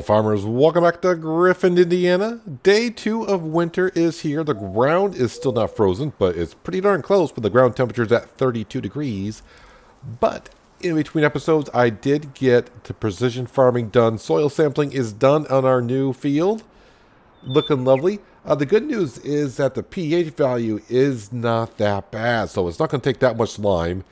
farmers, welcome back to Griffin, Indiana. Day 2 of winter is here. The ground is still not frozen, but it's pretty darn close with the ground temperatures at 32 degrees. But in between episodes, I did get the precision farming done. Soil sampling is done on our new field. Looking lovely. The good news is that the pH value is not that bad, so it's not going to take that much lime,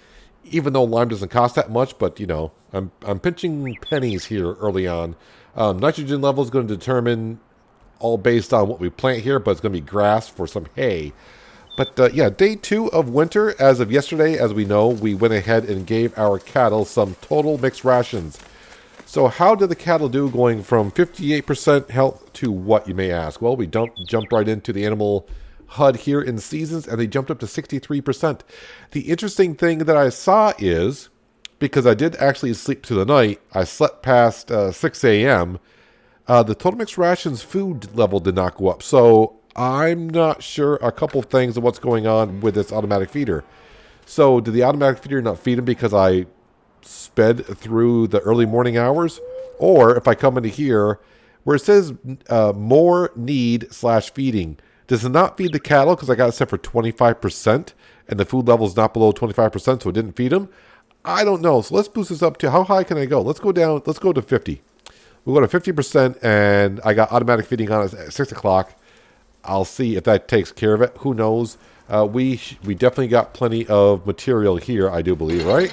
even though lime doesn't cost that much. But you know, I'm pinching pennies here early on. Nitrogen level is going to determine all based on what we plant here, but it's going to be grass for some hay. But yeah, day 2 of winter. As of yesterday, as we know, we went ahead and gave our cattle some total mixed rations. So how did the cattle do, going from 58% health to what, you may ask? Well, we jumped right into the animal HUD here in seasons, and they jumped up to 63%. The interesting thing that I saw is, because I did actually sleep through the night, I slept past 6 a.m., the total mixed rations food level did not go up. So I'm not sure a couple things of what's going on with this automatic feeder. So did the automatic feeder not feed them because I sped through the early morning hours? Or if I come into here where it says more need / feeding, does it not feed the cattle because I got it set for 25% and the food level is not below 25%, so it didn't feed them? I don't know. So let's boost this up to, how high can I go? Let's go down. Let's go to 50. We'll go to 50%, and I got automatic feeding on at 6 o'clock. I'll see if that takes care of it. Who knows? We definitely got plenty of material here, I do believe, right?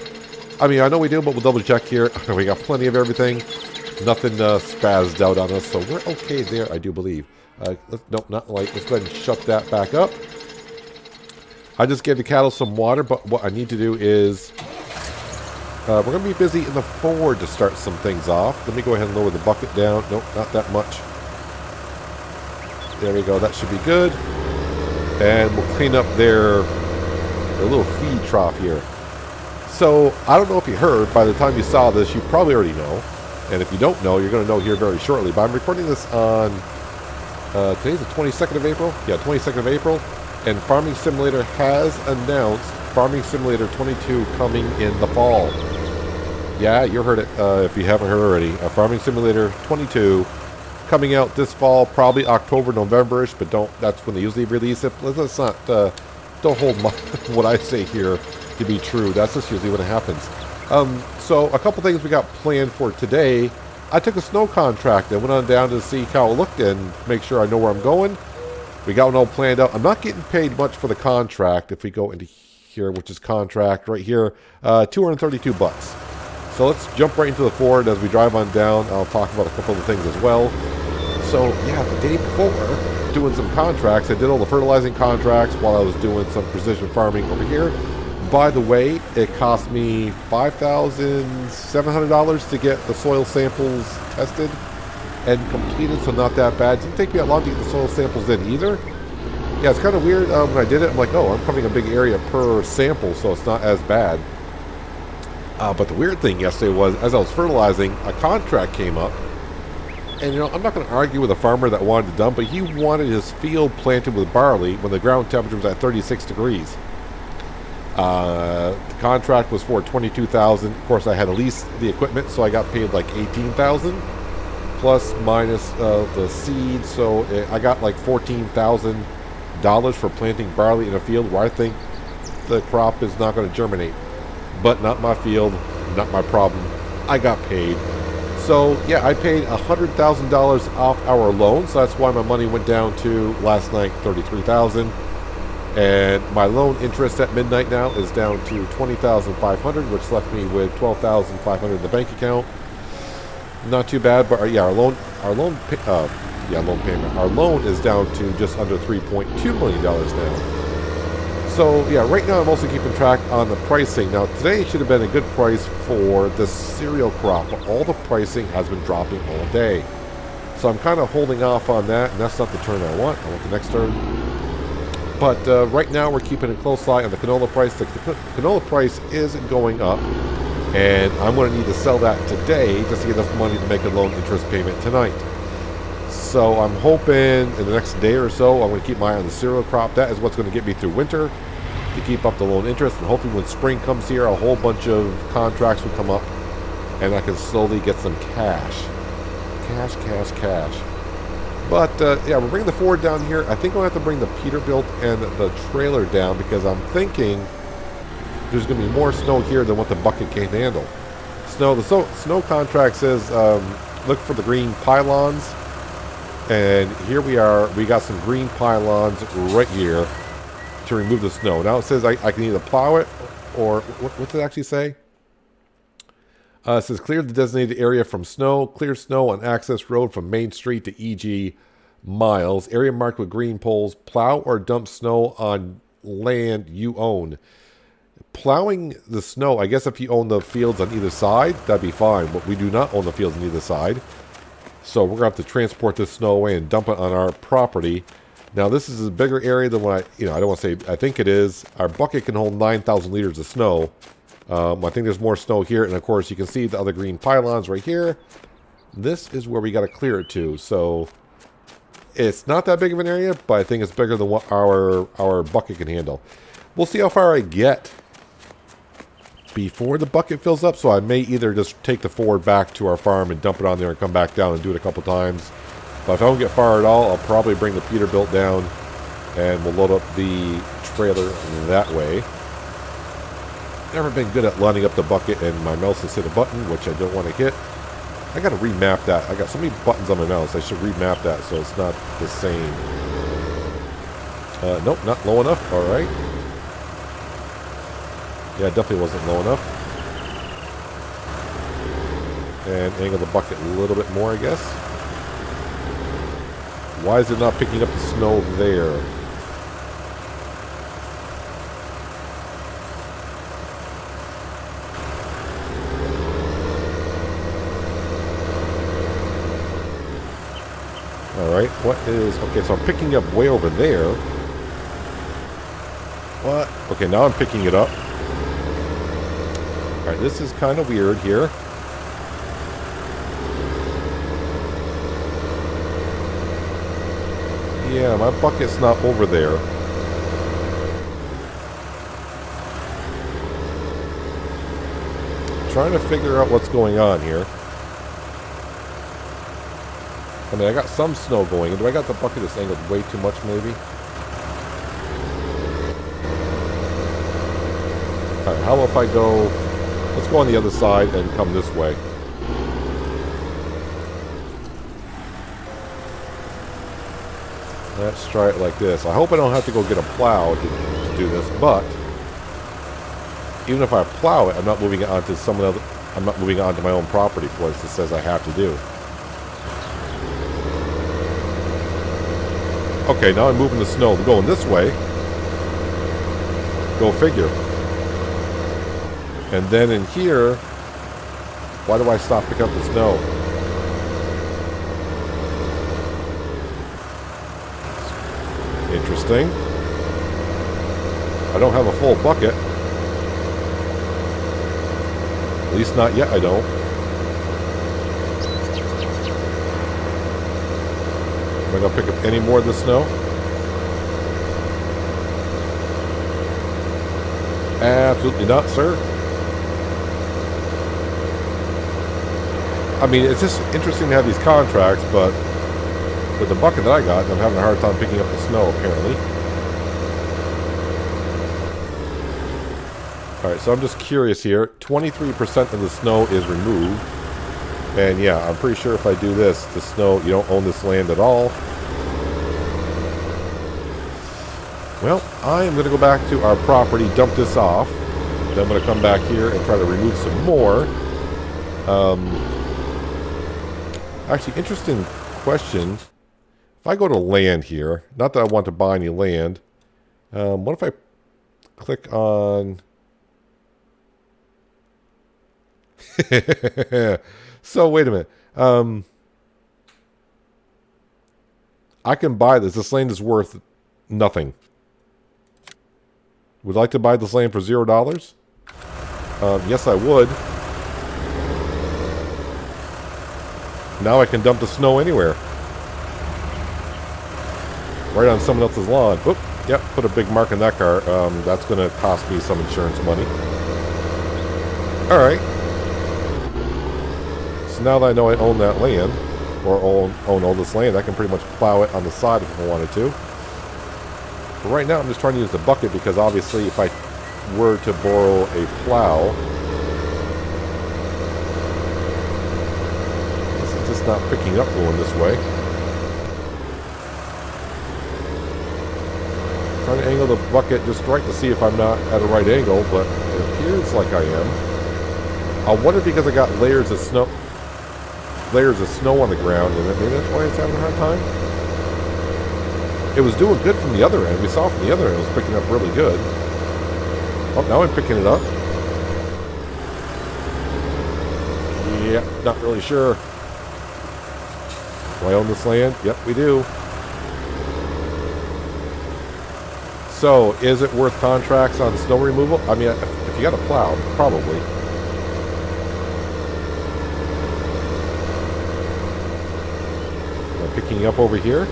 I mean, I know we do, but we'll double check here. We got plenty of everything. Nothing spazzed out on us, so we're okay there, I do believe. Nope, not light. Let's go ahead and shut that back up. I just gave the cattle some water, but what I need to do is, we're going to be busy in the forward to start some things off. Let me go ahead and lower the bucket down. Nope, not that much. There we go. That should be good. And we'll clean up their little feed trough here. So, I don't know if you heard, by the time you saw this, you probably already know. And if you don't know, you're going to know here very shortly. But I'm recording this on, today's the 22nd of April? Yeah, 22nd of April. And Farming Simulator has announced Farming Simulator 22 coming in the fall. Yeah, you heard it if you haven't heard already. Farming Simulator 22 coming out this fall, probably October, November-ish, but that's when they usually release it. Let's not, don't hold what I say here to be true. That's just usually when it happens. So a couple things we got planned for today. I took a snow contract and went on down to see how it looked and make sure I know where I'm going. We got one all planned out. I'm not getting paid much for the contract. If we go into here, which is contract right here, $232. So let's jump right into the Ford as we drive on down. I'll talk about a couple of things as well. So yeah, the day before, doing some contracts. I did all the fertilizing contracts while I was doing some precision farming over here. By the way, it cost me $5,700 to get the soil samples tested and completed, so not that bad. It didn't take me that long to get the soil samples in either. Yeah, it's kind of weird. When I did it, I'm like, oh, I'm covering a big area per sample, so it's not as bad. But the weird thing yesterday was, as I was fertilizing, a contract came up. And, you know, I'm not going to argue with a farmer that wanted to dump, but he wanted his field planted with barley when the ground temperature was at 36 degrees. The contract was for $22,000. Of course, I had to lease the equipment, so I got paid like $18,000 plus minus the seed. So I got like $14,000 for planting barley in a field where I think the crop is not going to germinate. But not my field, not my problem. I got paid. So yeah, I paid $100,000 off our loan. So that's why my money went down to last night $33,000. And my loan interest at midnight now is down to $20,500, which left me with $12,500 in the bank account. Not too bad, but yeah, our loan payment. Our loan is down to just under $3.2 million now. So yeah, right now I'm also keeping track on the pricing. Now today should have been a good price for the cereal crop, but all the pricing has been dropping all day. So I'm kind of holding off on that, and that's not the turn I want. I want the next turn. But right now we're keeping a close eye on the canola price. The canola price is going up, and I'm going to need to sell that today just to get enough money to make a loan interest payment tonight. So I'm hoping in the next day or so I'm going to keep my eye on the cereal crop. That is what's going to get me through winter to keep up the loan interest. And hopefully when spring comes here, a whole bunch of contracts will come up and I can slowly get some cash. Cash, cash, cash. But, yeah, we're bringing the Ford down here. I think I'll have to bring the Peterbilt and the trailer down because I'm thinking there's going to be more snow here than what the bucket can handle. The snow contract says look for the green pylons. And here we are. We got some green pylons right here to remove the snow. Now it says I can either plow it or... What did it actually say? It says clear the designated area from snow. Clear snow on access road from Main Street to EG miles. Area marked with green poles. Plow or dump snow on land you own. Plowing the snow, I guess if you own the fields on either side, that'd be fine. But we do not own the fields on either side. So we're going to have to transport this snow away and dump it on our property. Now this is a bigger area than what I don't want to say, I think it is. Our bucket can hold 9,000 liters of snow. I think there's more snow here, and of course you can see the other green pylons right here. This is where we got to clear it to, so it's not that big of an area, but I think it's bigger than what our bucket can handle. We'll see how far I get before the bucket fills up, so I may either just take the Ford back to our farm and dump it on there and come back down and do it a couple times. But if I don't get far at all, I'll probably bring the Peterbilt down and we'll load up the trailer that way. Never been good at lining up the bucket, and my mouse has hit a button, which I don't want to hit. I got to remap that. I got so many buttons on my mouse. I should remap that so it's not the same. Nope, not low enough. All right. Yeah, it definitely wasn't low enough. And angle the bucket a little bit more, I guess. Why is it not picking up the snow there? Alright, what is... Okay, so I'm picking up way over there. What? Okay, now I'm picking it up. Alright, this is kind of weird here. Yeah, my bucket's not over there. Trying to figure out what's going on here. I mean, I got some snow going. Do I got the bucket that's angled way too much, maybe? Alright, how about if I go... Let's go on the other side and come this way. Let's try it like this. I hope I don't have to go get a plow to do this, but even if I plow it, I'm not moving it onto I'm not moving it onto my own property for it says I have to do. Okay, now I'm moving the snow. I'm going this way. Go figure. And then in here, why do I stop picking up the snow? Interesting. I don't have a full bucket. At least not yet, I don't. Am I going to pick up any more of the snow? Absolutely not, sir. I mean, it's just interesting to have these contracts, but with the bucket that I got, I'm having a hard time picking up the snow, apparently. Alright, so I'm just curious here. 23% of the snow is removed. And yeah, I'm pretty sure if I do this, the snow, you don't own this land at all. Well, I am going to go back to our property, dump this off. Then I'm going to come back here and try to remove some more. Actually, interesting question. If I go to land here, not that I want to buy any land, what if I click on... So, wait a minute. I can buy this. This land is worth nothing. Would like to buy this land for $0? Yes, I would. Now I can dump the snow anywhere. Right on someone else's lawn. Oop, yep, put a big mark on that car. That's going to cost me some insurance money. Alright. So now that I know I own that land, or own all this land, I can pretty much plow it on the side if I wanted to. But right now I'm just trying to use the bucket because obviously if I were to borrow a plow, this is just not picking up going this way. Trying to angle the bucket just right to see if I'm not at a right angle, but it appears like I am. I wonder because I got layers of snow on the ground, and maybe that's why it's having a hard time. It was doing good from the other end. We saw from the other end it was picking up really good. Oh, now I'm picking it up. Yeah, not really sure. Do I own this land? Yep, we do. So, is it worth contracts on snow removal? I mean, if you got a plow, probably. Am I picking up over here?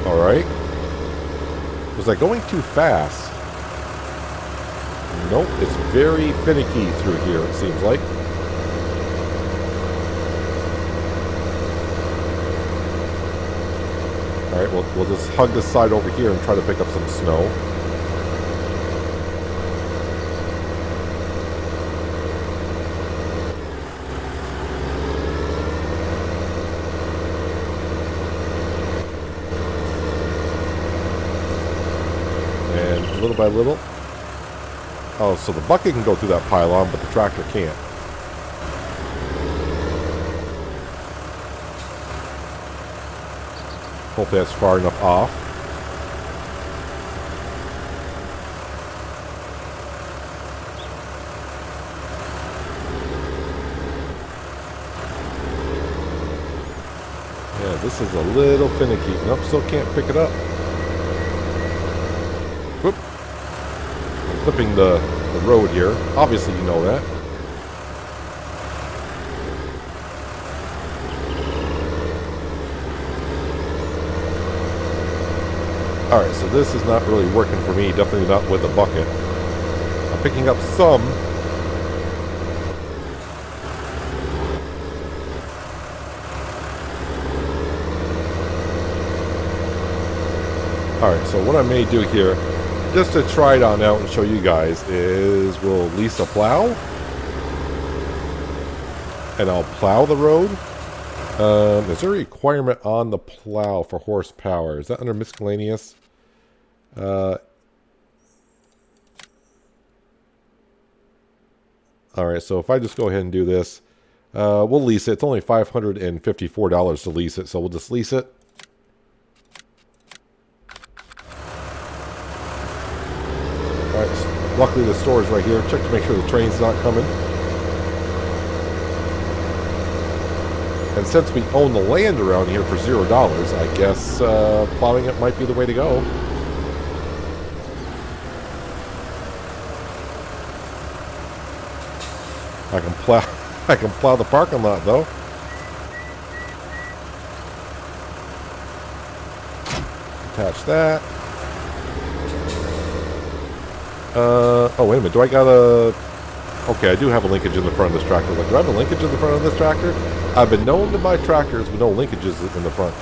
Alright. Was I going too fast? Nope, it's very finicky through here, it seems like. Alright, we'll just hug this side over here and try to pick up some snow. And little by little. Oh, so the bucket can go through that pylon, but the tractor can't. Hopefully that's far enough off. Yeah, this is a little finicky. Nope, still can't pick it up. Whoop. I'm clipping the road here. Obviously you know that. Alright, so this is not really working for me. Definitely not with the bucket. I'm picking up some. Alright, so what I may do here, just to try it on out and show you guys, is we'll lease a plow. And I'll plow the road. Is there a requirement on the plow for horsepower? Is that under miscellaneous? Alright, so if I just go ahead and do this, we'll lease it. It's only $554 to lease it, so we'll just lease it. Alright, luckily the store is right here. Check to make sure the train's not coming. And since we own the land around here for $0, I guess plowing it might be the way to go. I can plow the parking lot though. Attach that. Oh wait a minute, do I got a... Okay, I do have a linkage in the front of this tractor. Like, do I have a linkage in the front of this tractor? I've been known to buy tractors with no linkages in the front.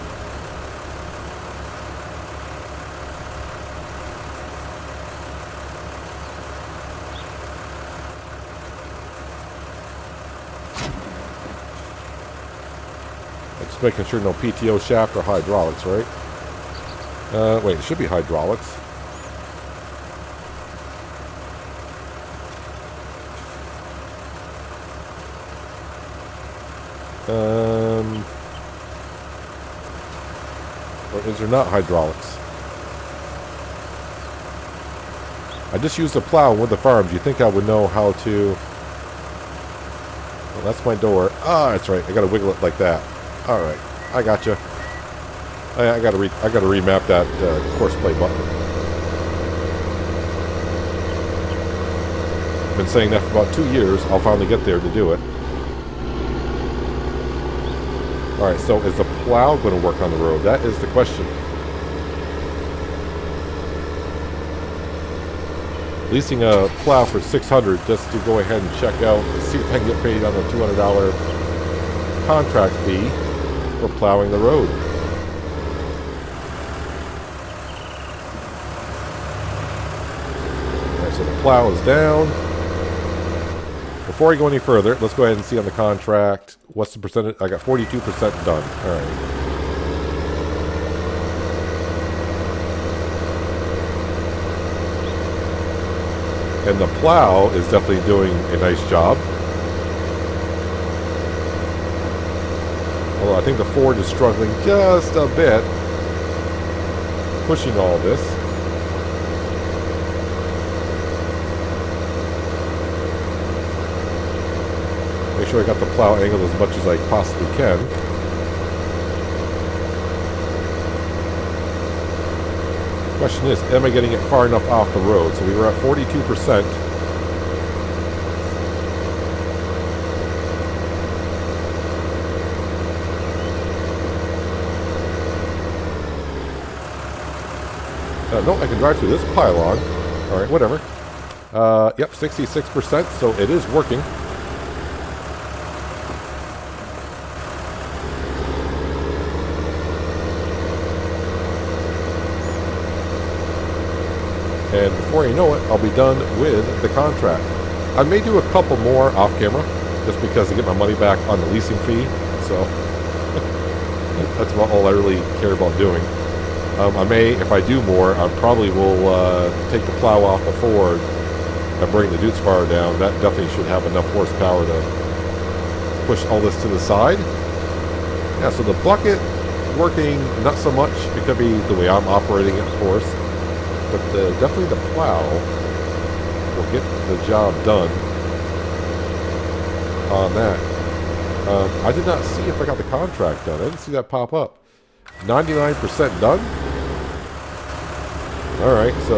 Just making sure no PTO shaft or hydraulics, right? Wait, it should be hydraulics. Or is there not hydraulics? I just used a plow with the farm. Do you think I would know how to... Well, that's my door. Ah, that's right. I gotta wiggle it like that. Alright. I gotcha. I gotta remap that course play button. I've been saying that for about 2 years. I'll finally get there to do it. Alright, so is the plow going to work on the road? That is the question. Leasing a plow for $600 just to go ahead and check out and see if I can get paid on the $200 contract fee. for plowing the road. Alright, so the plow is down. Before I go any further, let's go ahead and see on the contract. What's the percentage? I got 42% done. Alright. And the plow is definitely doing a nice job. Although I think the Ford is struggling just a bit, pushing all this. Make sure I got the plow angled as much as I possibly can. Question is, am I getting it far enough off the road? So we were at 42%. No, I can drive through this pylon. Alright, whatever. Yep, 66%, so it is working. And before you know it, I'll be done with the contract. I may do a couple more off camera, just because to get my money back on the leasing fee. So, that's about all I really care about doing. I may, if I do more, I probably will take the plow off the Ford and bring the Dutes Fire down. That definitely should have enough horsepower to push all this to the side. Yeah, so the bucket working, not so much. It could be the way I'm operating it, of course. But definitely the plow will get the job done on that. I did not see if I got the contract done. I didn't see that pop up. 99% done? Alright, so...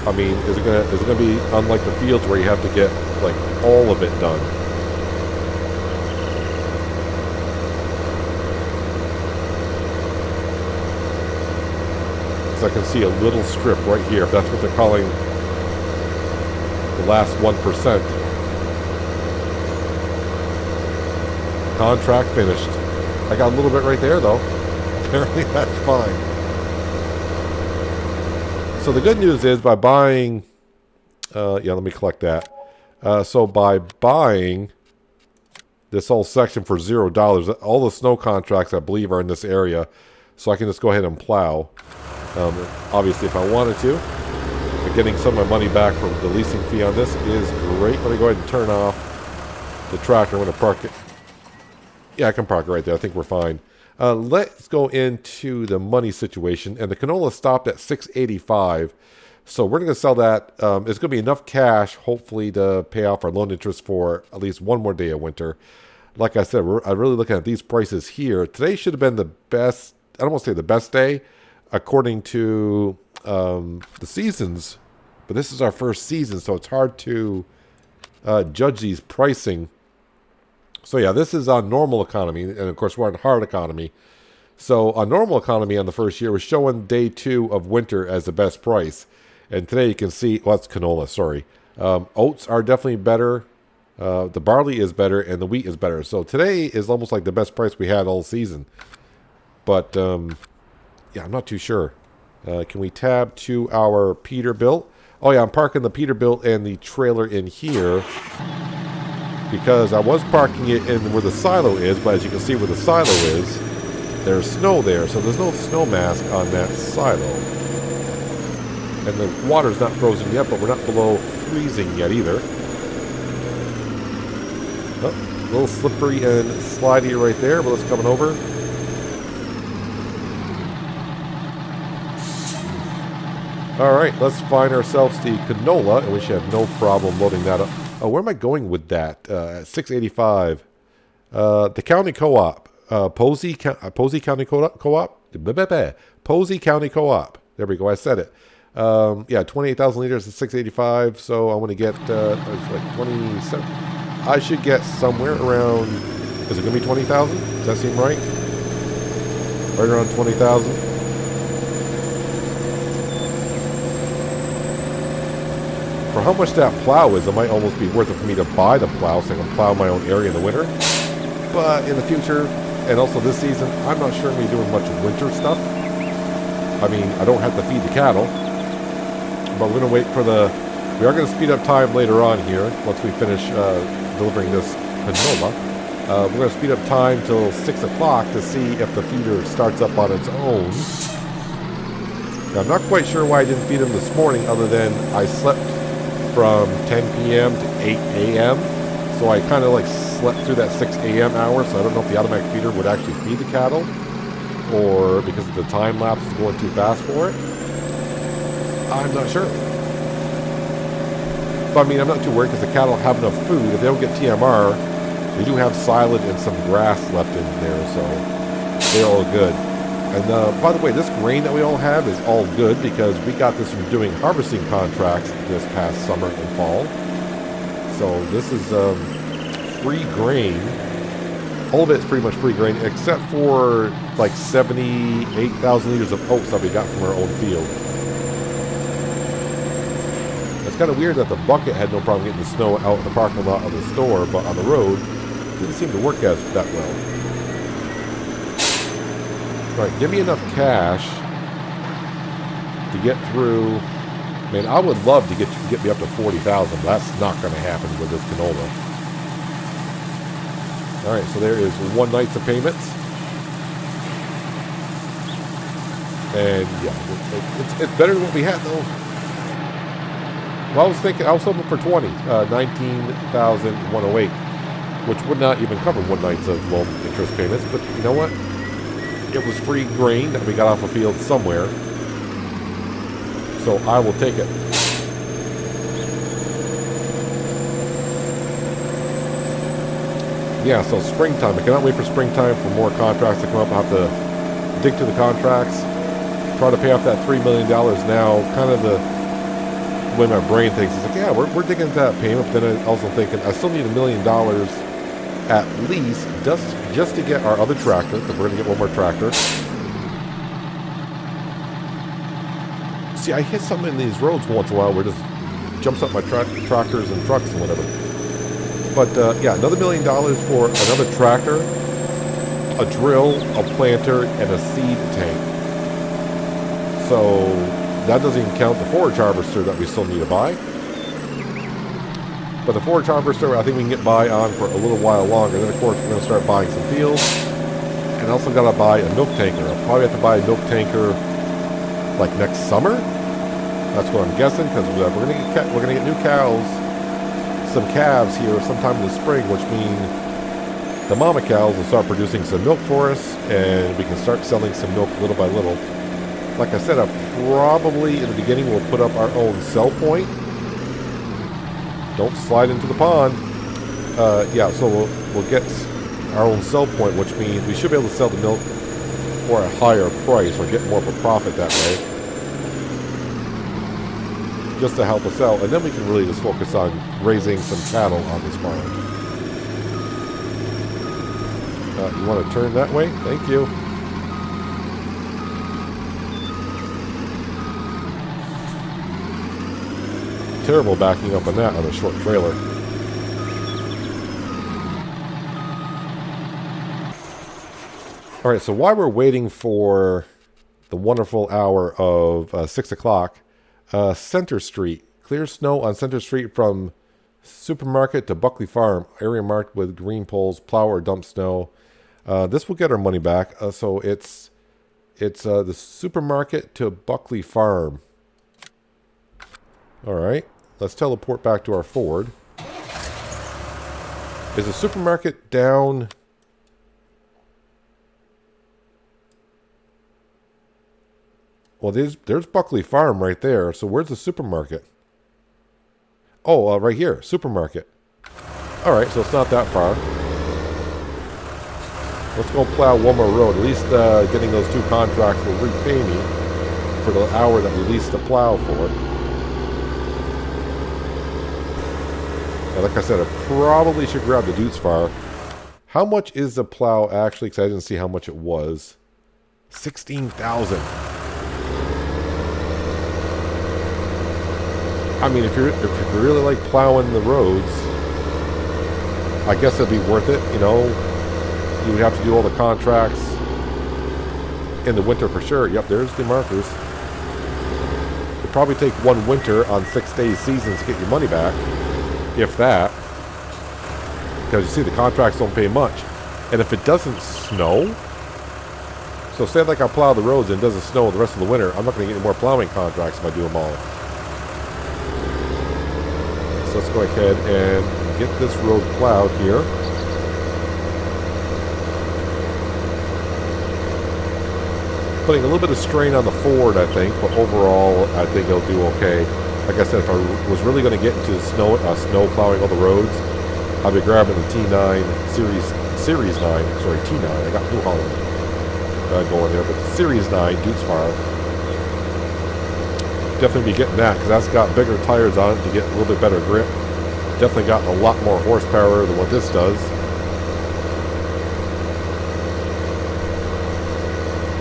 I mean, is it gonna be unlike the fields where you have to get like all of it done? I can see a little strip right here, if that's what they're calling the last 1%. Contract finished. I got a little bit right there, though. Apparently that's fine. So the good news is by buying... yeah, let me collect that. So by buying this whole section for $0, all the snow contracts, I believe, are in this area. So I can just go ahead and plow. Obviously, if I wanted to, but getting some of my money back from the leasing fee on this is great. Let me go ahead and turn off the tractor. I'm going to park it. Yeah, I can park it right there. I think we're fine. Let's go into the money situation. And the canola stopped at $6.85. So we're going to sell that. It's going to be enough cash, hopefully, to pay off our loan interest for at least one more day of winter. Like I said, I'm really looking at these prices here. Today should have been the best. I don't want to say the best day, according to the seasons, but this is our first season, so it's hard to judge these pricing. So yeah, this is on normal economy, and of course we're on hard economy. So on normal economy on the first year was showing day 2 of winter as the best price, and today you can see, well, that's canola, sorry. Oats are definitely better, the barley is better, and the wheat is better. So today is almost like the best price we had all season. But yeah, I'm not too sure. Can we tab to our Peterbilt? Oh yeah, I'm parking the Peterbilt and the trailer in here because I was parking it in where the silo is, but as you can see where the silo is, there's snow there, so there's no snow mask on that silo. And the water's not frozen yet, but we're not below freezing yet either. Oh, a little slippery and slidey right there, but let's coming over. Alright, let's find ourselves the canola, and we should have no problem loading that up. Oh, where am I going with that? At $6.85. The county co-op. Posey County Co-op? Posey County Co-op. There we go, I said it. Yeah, 28,000 liters at $6.85, so I want to get like 27. I should get somewhere around, is it going to be 20,000? Does that seem right? Right around 20,000. For how much that plow is, it might almost be worth it for me to buy the plow so I can plow my own area in the winter. But in the future, and also this season, I'm not sure I'm going to be doing much winter stuff. I mean, I don't have to feed the cattle. But we're going to wait for the... We are going to speed up time later on here, once we finish delivering this canola. We're going to speed up time till 6 o'clock to see if the feeder starts up on its own. Now, I'm not quite sure why I didn't feed him this morning, other than I slept from 10 p.m. to 8 a.m. So I kind of like slept through that 6 a.m. hour, so I don't know if the automatic feeder would actually feed the cattle, or because the time lapse is going too fast for it. I'm not sure. But I mean, I'm not too worried because the cattle have enough food. If they don't get TMR, they do have silage and some grass left in there, so they're all good. And by the way, this grain that we all have is all good because we got this from doing harvesting contracts this past summer and fall. So this is free grain. All of it's pretty much free grain, except for like 78,000 liters of oats that we got from our own field. It's kind of weird that the bucket had no problem getting the snow out in the parking lot of the store, but on the road, it didn't seem to work as that well. All right, give me enough cash to get through. Man, I would love to get me up to 40,000, but that's not going to happen with this canola. All right, so there is 1 night's of payments. And yeah, it's better than what we had though. Well, I was hoping for 20, 19,108, which would not even cover 1 night's of loan interest payments. But you know what? It was free grain that we got off a field somewhere. So I will take it. Yeah, so springtime. I cannot wait for springtime for more contracts to come up. I'll have to dig through the contracts, try to pay off that $3 million now. Kind of the way my brain thinks. It's like, yeah, we're digging into that payment. But then I'm also thinking, I still need $1 million at least just to get our other tractor, because we're going to get one more tractor. See, I hit something in these roads once in a while where it just jumps up my tractors and trucks and whatever. But yeah, another $1 million for another tractor, a drill, a planter, and a seed tank. So that doesn't even count the forage harvester that we still need to buy. But the forage harvester, I think we can get by on for a little while longer. Then, of course, we're going to start buying some fields. And I also got to buy a milk tanker. I'll probably have to buy a milk tanker like next summer. That's what I'm guessing, because we're going to get new cows, some calves here sometime in the spring, which means the mama cows will start producing some milk for us, and we can start selling some milk little by little. Like I said, probably in the beginning we'll put up our own sell point. Don't slide into the pond. Yeah, so we'll get our own sell point, which means we should be able to sell the milk for a higher price or get more of a profit that way, just to help us out. And then we can really just focus on raising some cattle on this farm. You want to turn that way? Thank you. Terrible backing up on that on a short trailer. All right, so while we're waiting for the wonderful hour of 6 o'clock, Center Street. Clear snow on Center Street from supermarket to Buckley Farm. Area marked with green poles, plow or dump snow. This will get our money back. So it's the supermarket to Buckley Farm. All right. Let's teleport back to our Ford. Is the supermarket down? Well, there's Buckley Farm right there. So where's the supermarket? Oh, right here. Supermarket. All right, so it's not that far. Let's go plow one more road. At least getting those 2 contracts will repay me for the hour that we leased the plow for. And like I said, I probably should grab the Dutes Far. How much is the plow actually? Because I didn't see how much it was. 16,000. I mean, if you really like plowing the roads, I guess it'd be worth it. You know, you would have to do all the contracts in the winter for sure. Yep, there's the markers. It'd probably take one winter on 6 days seasons to get your money back, if that. Because you see, the contracts don't pay much. And if it doesn't snow, so say like I plow the roads and it doesn't snow the rest of the winter, I'm not going to get any more plowing contracts if I do them all. So let's go ahead and get this road plowed here. Putting a little bit of strain on the Ford, I think, but overall, I think it'll do okay. Like I said, if I was really going to get into snow plowing all the roads, I'd be grabbing the T9 Series 9, sorry, T9. I got New Holland going there, but the Series 9 Dukes Farm. Definitely be getting that because that's got bigger tires on it to get a little bit better grip. Definitely got a lot more horsepower than what this does.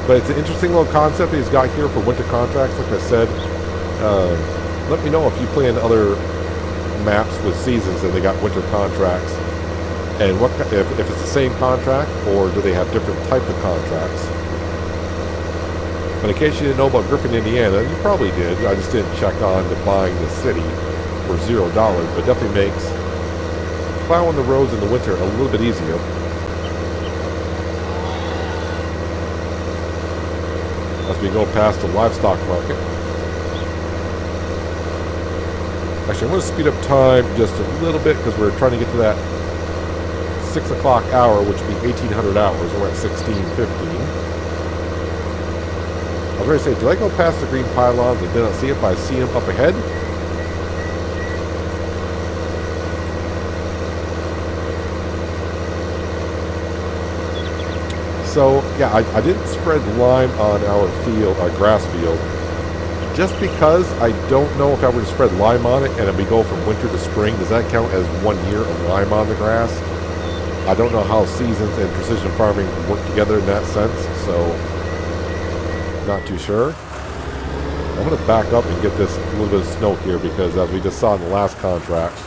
But it's an interesting little concept that he's got here for winter contracts. Like I said, let me know if you play in other maps with seasons and they got winter contracts, and what if it's the same contract or do they have different type of contracts. But in case you didn't know about Griffin, Indiana, you probably did. I just didn't check on to buying the city for $0, but definitely makes plowing the roads in the winter a little bit easier. As we go past the livestock market. Actually, I'm going to speed up time just a little bit because we're trying to get to that 6 o'clock hour, which would be 1800 hours. We're at 16:15. I was going to say, did I go past the green pylons and did not see it, but I see them up ahead? So, yeah, I didn't spread lime on our field, our grass field, just because I don't know if I were to spread lime on it and then we go from winter to spring, does that count as 1 year of lime on the grass? I don't know how seasons and precision farming work together in that sense, so not too sure. I'm going to back up and get this little bit of snow here because as we just saw in the last contract,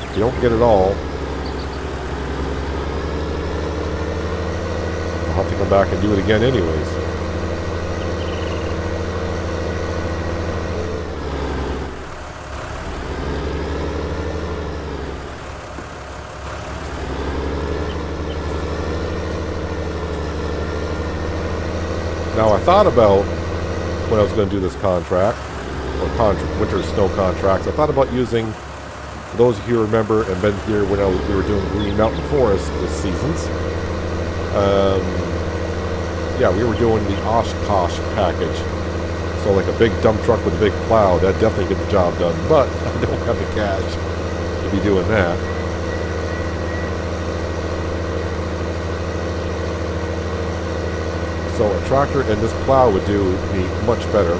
if you don't get it all, I'll have to come back and do it again anyways. Now I thought about when I was going to do this contract, or winter snow contracts, I thought about using, for those of you who remember and been here when we were doing Green Mountain Forest this seasons, yeah, we were doing the Oshkosh package. So like a big dump truck with a big plow, that definitely get the job done, but I don't have the cash to be doing that. So a tractor and this plow would do me much better,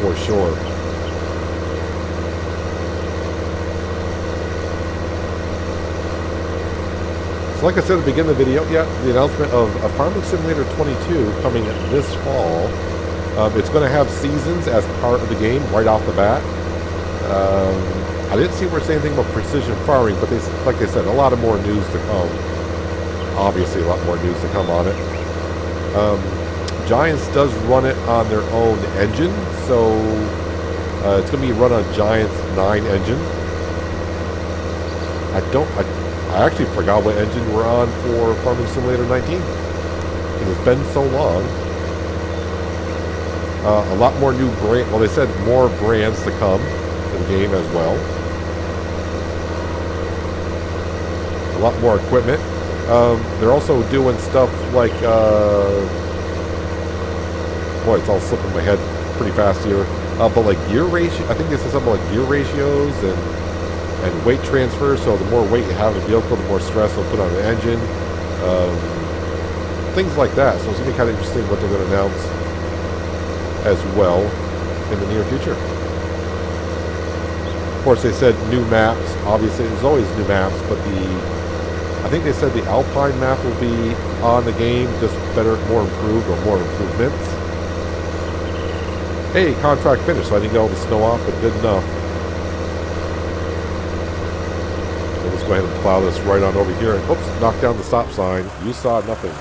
for sure. So like I said at the beginning of the video, yeah, the announcement of a Farming Simulator 22 coming this fall. It's going to have seasons as part of the game right off the bat. I didn't see where it said anything about precision farming, but like they said, a lot of more news to come. Obviously, a lot more news to come on it. Giants does run it on their own engine, so it's going to be run on Giants 9 engine. I actually forgot what engine we're on for Farming Simulator 19 because it's been so long. A lot more new brand. Well, they said more brands to come to the game as well. A lot more equipment. They're also doing stuff like, boy, it's all slipping my head pretty fast here. But like gear ratio, I think this is something like gear ratios and weight transfer. So the more weight you have in the vehicle, the more stress it'll put on the engine. Things like that. So it's going to be kind of interesting what they're going to announce as well in the near future. Of course, they said new maps. Obviously, there's always new maps, but I think they said the Alpine map will be on the game, just better, more improved, or more improvements. Hey, contract finished, so I didn't get all the snow off, but good enough. We'll just go ahead and plow this right on over here. And, oops, knock down the stop sign. You saw nothing.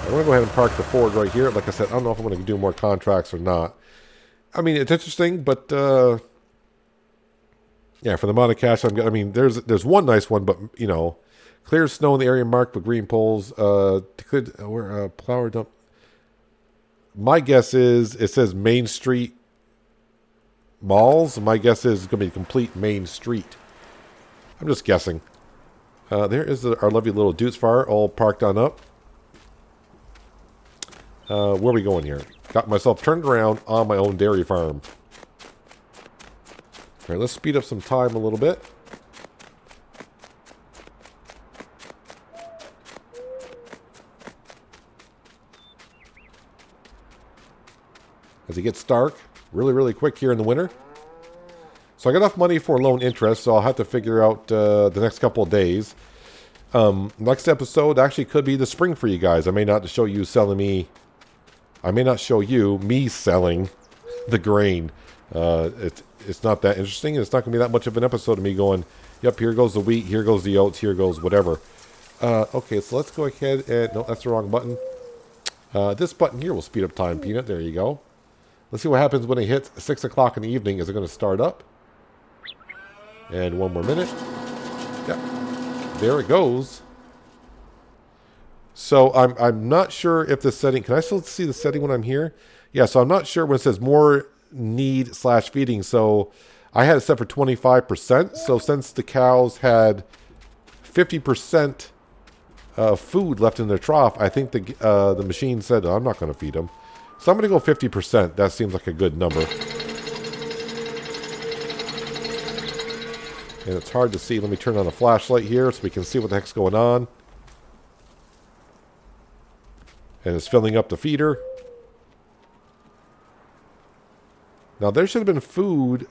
I'm going to go ahead and park the Ford right here. Like I said, I don't know if I'm going to do more contracts or not. I mean, it's interesting, but yeah, for the amount of cash I'm getting, I mean, there's one nice one, but you know, clear snow in the area marked with green poles. Where plower dump. My guess is it says Main Street malls. My guess is it's going to be complete Main Street. I'm just guessing. There is our lovely little Dutes Fire all parked on up. Where are we going here? Got myself turned around on my own dairy farm. All right, let's speed up some time a little bit. As it gets dark, really quick here in the winter. So I got enough money for loan interest, so I'll have to figure out the next couple of days. Next episode actually could be the spring for you guys. I may not show you selling me. I may not show you me selling the grain. It's not that interesting. It's not going to be that much of an episode of me going, yep, here goes the wheat, here goes the oats, here goes whatever. Okay, so let's go ahead and... No, that's the wrong button. This button here will speed up time, Peanut. There you go. Let's see what happens when it hits 6 o'clock in the evening. Is it going to start up? And one more minute. Yep. There it goes. So I'm not sure if the setting... Can I still see the setting when I'm here? Yeah, so I'm not sure when it says more need / feeding. So I had it set for 25%. So since the cows had 50% food left in their trough, I think the machine said, oh, I'm not going to feed them. So I'm going to go 50%. That seems like a good number. And it's hard to see. Let me turn on a flashlight here so we can see what the heck's going on. And it's filling up the feeder. Now there should have been food,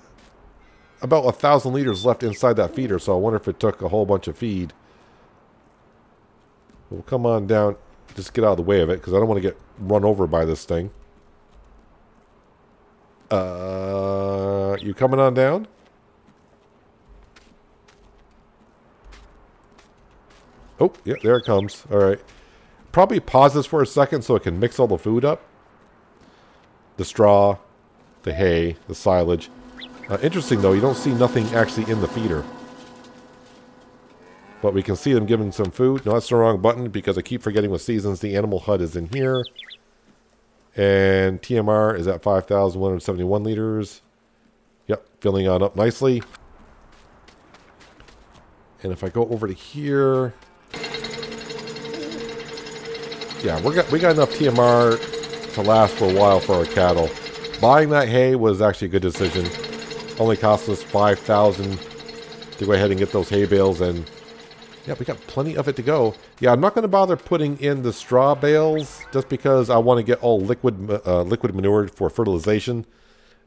about 1,000 liters left inside that feeder. So I wonder if it took a whole bunch of feed. We'll come on down. Just get out of the way of it because I don't want to get run over by this thing. You coming on down? Oh, yeah, there it comes. All right. Probably pause this for a second so it can mix all the food up. The straw, the hay, the silage. Interesting, though, you don't see nothing actually in the feeder. But we can see them giving some food. No, that's the wrong button because I keep forgetting what seasons. The animal HUD is in here. And TMR is at 5,171 liters. Yep, filling on up nicely. And if I go over to here... Yeah, we got enough TMR to last for a while for our cattle. Buying that hay was actually a good decision. Only cost us $5,000 to go ahead and get those hay bales, and yeah, we got plenty of it to go. Yeah, I'm not going to bother putting in the straw bales just because I want to get all liquid manure for fertilization,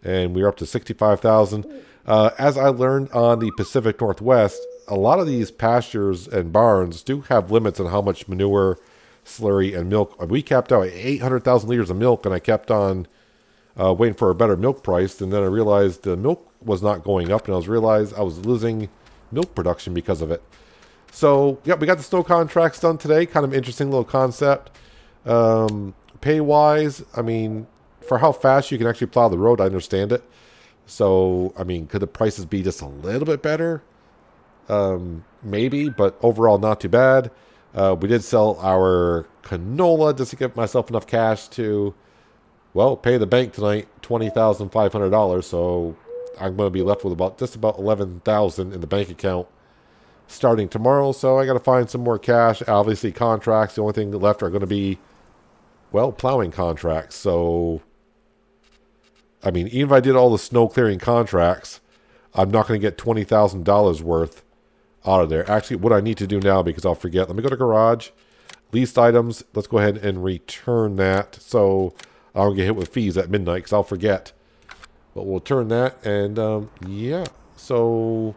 and we're up to 65,000. As I learned on the Pacific Northwest, a lot of these pastures and barns do have limits on how much manure, slurry, and milk. We capped out at 800,000 liters of milk, and I kept on waiting for a better milk price, and then I realized the milk was not going up, and I realized I was losing milk production because of it. So, yeah, we got the snow contracts done today. Kind of interesting little concept. Pay-wise, I mean, for how fast you can actually plow the road, I understand it. So, I mean, could the prices be just a little bit better? Maybe, but overall not too bad. We did sell our canola just to give myself enough cash to, well, pay the bank tonight $20,500. So I'm going to be left with just about $11,000 in the bank account starting tomorrow. So I got to find some more cash. Obviously, contracts. The only thing left are going to be, well, plowing contracts. So, I mean, even if I did all the snow clearing contracts, I'm not going to get $20,000 worth out of there. Actually, what I need to do now, because I'll forget, let me go to garage, leased items. Let's go ahead and return that so I don't get hit with fees at midnight because I'll forget. But we'll turn that, and yeah, so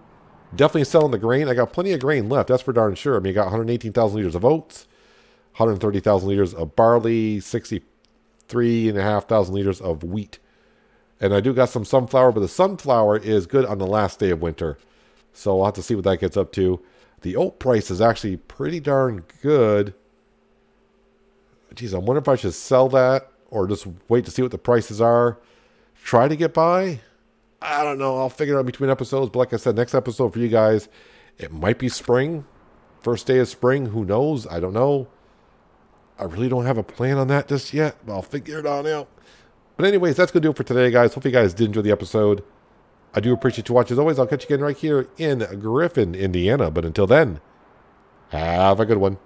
definitely selling the grain. I got plenty of grain left, that's for darn sure. I mean, I got 118,000 liters of oats, 130,000 liters of barley, 60 3,500 liters of wheat. And I do got some sunflower, but the sunflower is good on the last day of winter. So I'll have to see what that gets up to. The oat price is actually pretty darn good. Geez, I wonder if I should sell that or just wait to see what the prices are. Try to get by. I don't know. I'll figure it out between episodes. But like I said, next episode for you guys, it might be spring. First day of spring. Who knows? I don't know. I really don't have a plan on that just yet. But I'll figure it on out. But anyways, that's going to do it for today, guys. Hope you guys did enjoy the episode. I do appreciate you watching. As always, I'll catch you again right here in Griffin, Indiana. But until then, have a good one.